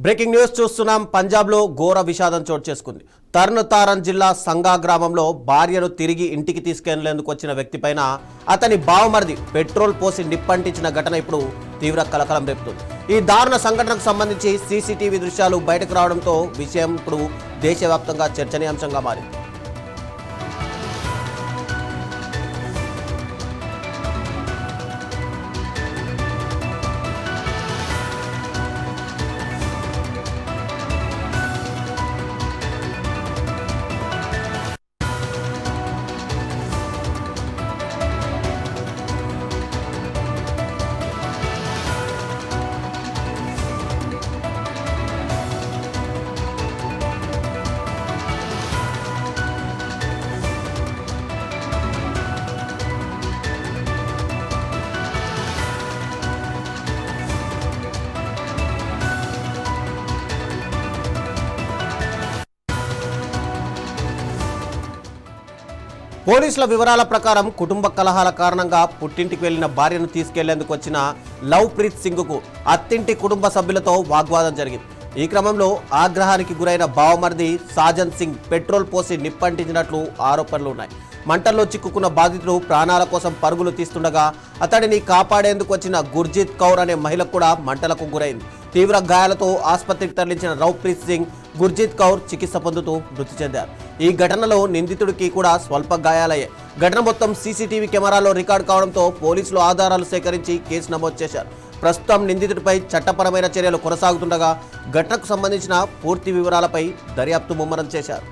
Breaking news చూస్తున్నాం. పంజాబ్లో ఘోర విషాదం చోటు చేసుకుంది. తర్న్ జిల్లా సంగా గ్రామంలో భార్యను తిరిగి ఇంటికి తీసుకెళ్లేందుకు వచ్చిన వ్యక్తిపైన అతని బావమరిది పెట్రోల్ పోసి నిప్పంటించిన ఘటన ఇప్పుడు తీవ్ర కలకలం రేపుతుంది. ఈ దారుణ సంఘటనకు సంబంధించి సీసీటీవీ దృశ్యాలు బయటకు రావడంతో విషయం ఇప్పుడు దేశవ్యాప్తంగా చర్చనీయాంశంగా మారింది. పోలీసుల వివరాల ప్రకారం కుటుంబ కలహాల కారణంగా పుట్టింటికి వెళ్లిన భార్యను తీసుకెళ్లేందుకు వచ్చిన లవ్ ప్రీత్ సింగ్కు అత్తింటి కుటుంబ సభ్యులతో వాగ్వాదం జరిగింది. ఈ క్రమంలో ఆగ్రహానికి గురైన బావమరిది సాజన్ సింగ్ పెట్రోల్ పోసి నిప్పంటించినట్లు ఆరోపణలు ఉన్నాయి. మంటల్లో చిక్కుకున్న బాధితుడు ప్రాణాల కోసం పరుగులు తీస్తుండగా అతడిని కాపాడేందుకు వచ్చిన గుర్జీత్ కౌర్ అనే మహిళ కూడా మంటలకు గురైంది. తీవ్ర గాయాలతో ఆసుపత్రికి తరలించిన లవ్ప్రీత్ సింగ్, గుర్జీత్ కౌర్ చికిత్స పొందుతూ మృతి చెందారు. ఈ ఘటనలో నిందితుడికి కూడా స్వల్ప గాయాలయ్యాయి. ఘటన మొత్తం సీసీటీవీ కెమెరాలో రికార్డు కావడంతో పోలీసులు ఆధారాలు సేకరించి కేసు నమోదు చేశారు. ప్రస్తుతం నిందితుడిపై చట్టపరమైన చర్యలు కొనసాగుతుండగా ఘటనకు సంబంధించిన పూర్తి వివరాలపై దర్యాప్తు ముమ్మరం చేశారు.